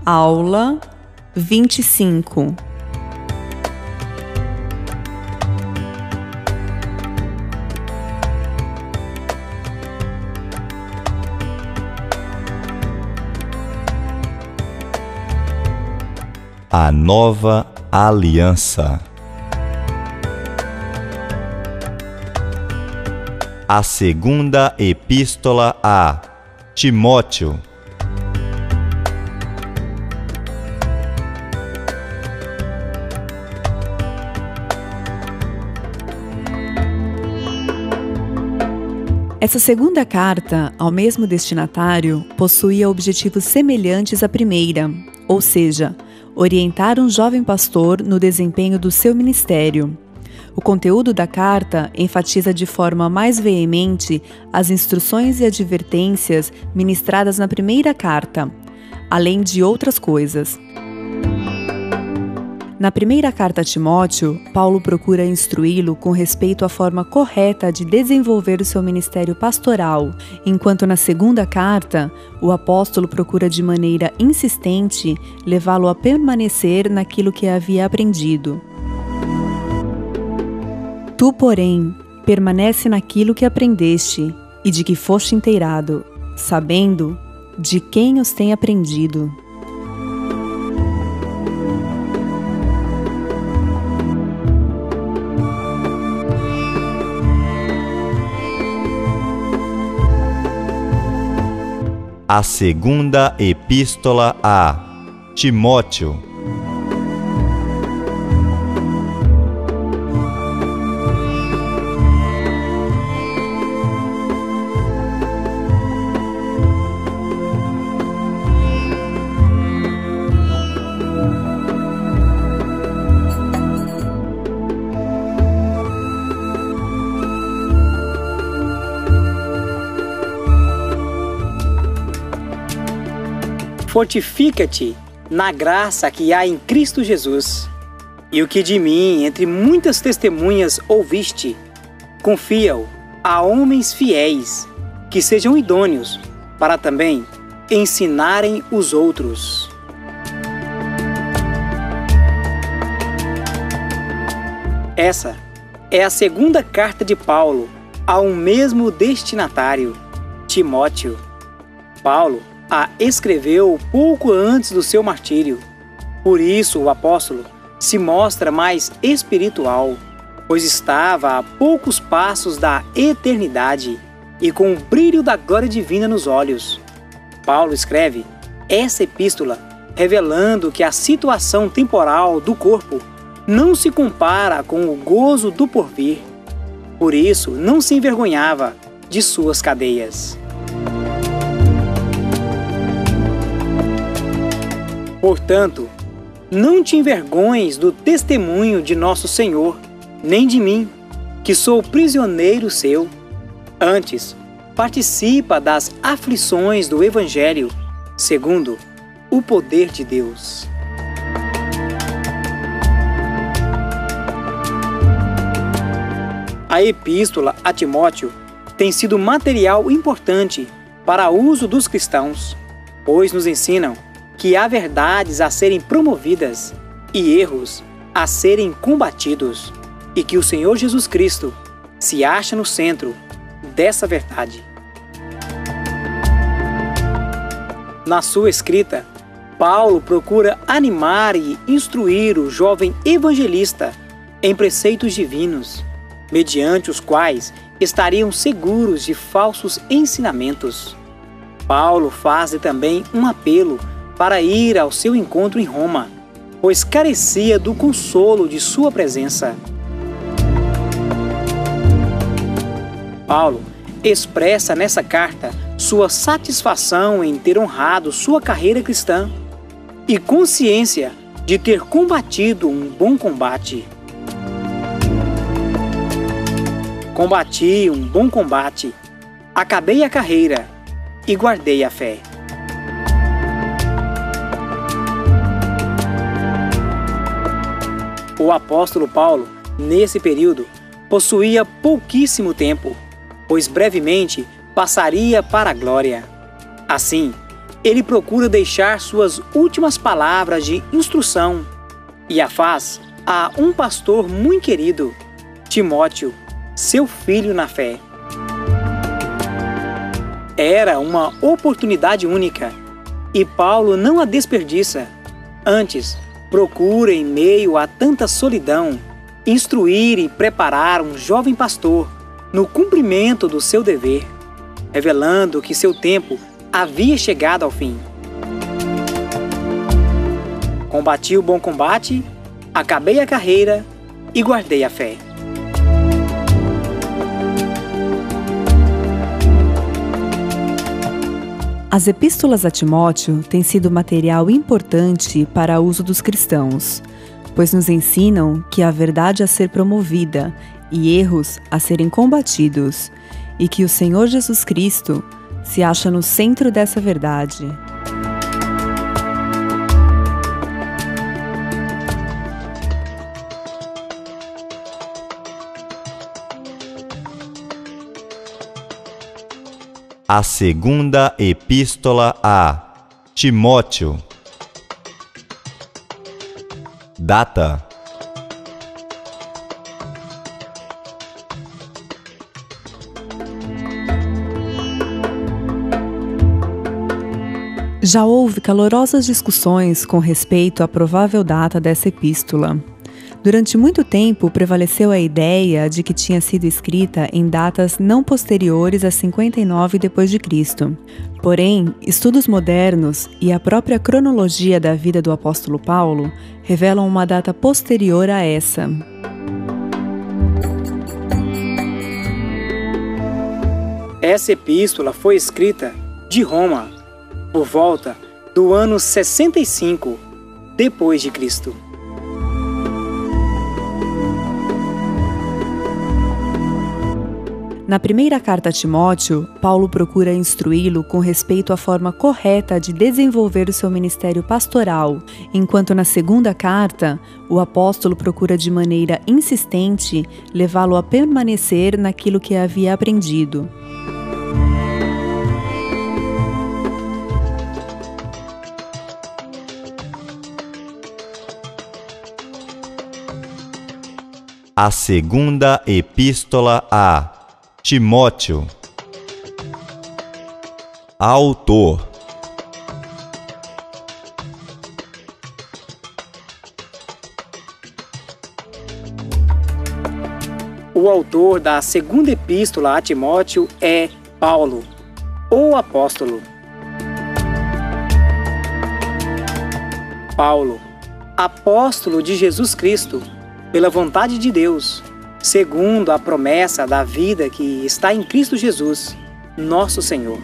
Aula 25. A nova aliança. A segunda epístola a Timóteo. Essa segunda carta, ao mesmo destinatário, possuía objetivos semelhantes à primeira, ou seja, orientar um jovem pastor no desempenho do seu ministério. O conteúdo da carta enfatiza de forma mais veemente as instruções e advertências ministradas na primeira carta, além de outras coisas. Na primeira carta a Timóteo, Paulo procura instruí-lo com respeito à forma correta de desenvolver o seu ministério pastoral, enquanto na segunda carta, o apóstolo procura de maneira insistente levá-lo a permanecer naquilo que havia aprendido. Tu, porém, permanece naquilo que aprendeste e de que foste inteirado, sabendo de quem os tem aprendido. A segunda epístola a Timóteo. Fortifica-te na graça que há em Cristo Jesus. E o que de mim, entre muitas testemunhas, ouviste, confia-o a homens fiéis, que sejam idôneos, para também ensinarem os outros. Essa é a segunda carta de Paulo a um mesmo destinatário, Timóteo. Paulo a escreveu pouco antes do seu martírio. Por isso o apóstolo se mostra mais espiritual, pois estava a poucos passos da eternidade e com o brilho da glória divina nos olhos. Paulo escreve essa epístola revelando que a situação temporal do corpo não se compara com o gozo do porvir. Por isso não se envergonhava de suas cadeias. Portanto, não te envergonhes do testemunho de nosso Senhor, nem de mim, que sou prisioneiro seu. Antes, participa das aflições do Evangelho, segundo o poder de Deus. A epístola a Timóteo tem sido material importante para uso dos cristãos, pois nos ensinam que há verdades a serem promovidas e erros a serem combatidos, e que o Senhor Jesus Cristo se acha no centro dessa verdade. Na sua escrita, Paulo procura animar e instruir o jovem evangelista em preceitos divinos, mediante os quais estariam seguros de falsos ensinamentos. Paulo faz também um apelo para ir ao seu encontro em Roma, pois carecia do consolo de sua presença. Paulo expressa nessa carta sua satisfação em ter honrado sua carreira cristã e consciência de ter combatido um bom combate. Combati um bom combate, acabei a carreira e guardei a fé. O apóstolo Paulo, nesse período, possuía pouquíssimo tempo, pois brevemente passaria para a glória. Assim, ele procura deixar suas últimas palavras de instrução e a faz a um pastor muito querido, Timóteo, seu filho na fé. Era uma oportunidade única e Paulo não a desperdiça. Antes, procura, em meio a tanta solidão, instruir e preparar um jovem pastor no cumprimento do seu dever, revelando que seu tempo havia chegado ao fim. Combati o bom combate, acabei a carreira e guardei a fé. As epístolas a Timóteo têm sido material importante para o uso dos cristãos, pois nos ensinam que há verdade a ser promovida e erros a serem combatidos, e que o Senhor Jesus Cristo se acha no centro dessa verdade. A segunda epístola a Timóteo. Data: Já houve calorosas discussões com respeito à provável data dessa epístola. Durante muito tempo prevaleceu a ideia de que tinha sido escrita em datas não posteriores a 59 d.C. Porém, estudos modernos e a própria cronologia da vida do apóstolo Paulo revelam uma data posterior a essa. Essa epístola foi escrita de Roma por volta do ano 65 depois de Cristo. Na primeira carta a Timóteo, Paulo procura instruí-lo com respeito à forma correta de desenvolver o seu ministério pastoral, enquanto na segunda carta, o apóstolo procura de maneira insistente levá-lo a permanecer naquilo que havia aprendido. A segunda epístola a Timóteo. Autor: O autor da segunda epístola a Timóteo é Paulo, o apóstolo. Paulo, apóstolo de Jesus Cristo, pela vontade de Deus, segundo a promessa da vida que está em Cristo Jesus, nosso Senhor.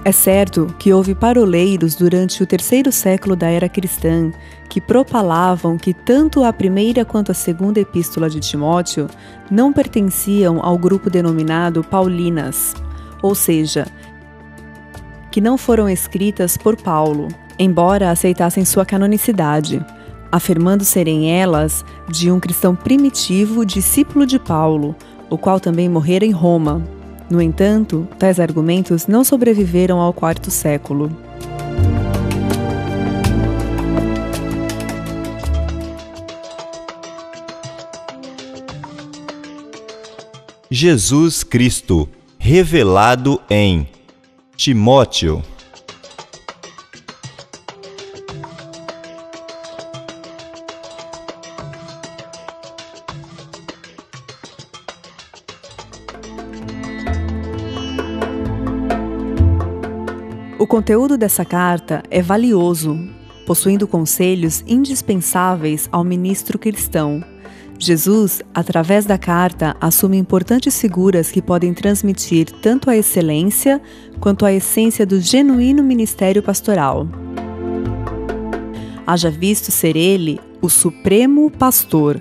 É certo que houve paroleiros durante o terceiro século da era cristã que propalavam que tanto a primeira quanto a segunda epístola de Timóteo não pertenciam ao grupo denominado Paulinas, ou seja, que não foram escritas por Paulo, embora aceitassem sua canonicidade, afirmando serem elas de um cristão primitivo discípulo de Paulo, o qual também morrera em Roma. No entanto, tais argumentos não sobreviveram ao quarto século. Jesus Cristo, revelado em Timóteo. O conteúdo dessa carta é valioso, possuindo conselhos indispensáveis ao ministro cristão. Jesus, através da carta, assume importantes figuras que podem transmitir tanto a excelência quanto a essência do genuíno ministério pastoral. Haja visto ser ele o supremo pastor.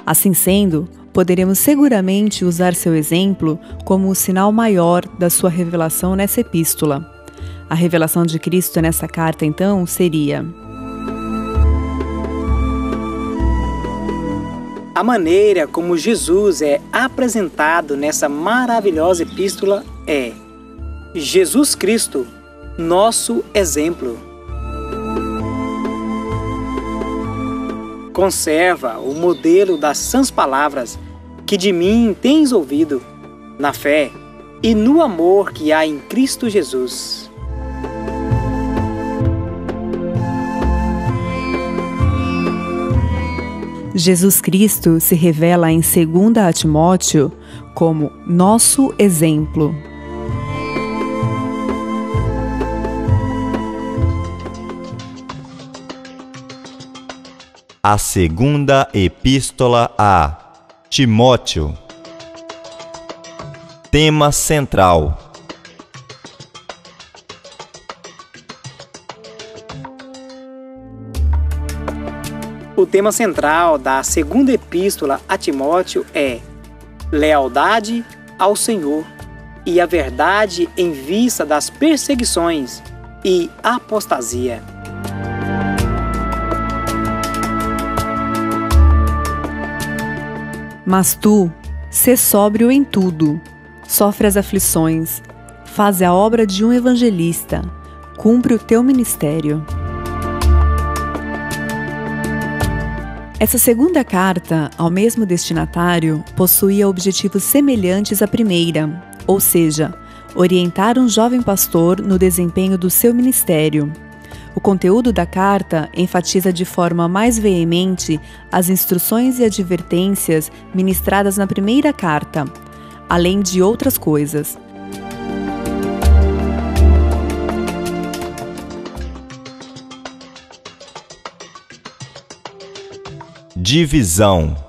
Assim sendo, poderemos seguramente usar seu exemplo como o sinal maior da sua revelação nessa epístola. A revelação de Cristo nessa carta, então, seria: A maneira como Jesus é apresentado nessa maravilhosa epístola é Jesus Cristo, nosso exemplo. Conserva o modelo das sãs palavras que de mim tens ouvido, na fé e no amor que há em Cristo Jesus. Jesus Cristo se revela em 2 Timóteo como nosso exemplo. A segunda epístola a Timóteo. Tema central: O tema central da segunda epístola a Timóteo é lealdade ao Senhor e a verdade em vista das perseguições e apostasia. Mas tu, sê sóbrio em tudo, sofre as aflições, faze a obra de um evangelista, cumpre o teu ministério. Essa segunda carta, ao mesmo destinatário, possuía objetivos semelhantes à primeira, ou seja, orientar um jovem pastor no desempenho do seu ministério. O conteúdo da carta enfatiza de forma mais veemente as instruções e advertências ministradas na primeira carta, além de outras coisas. divisão.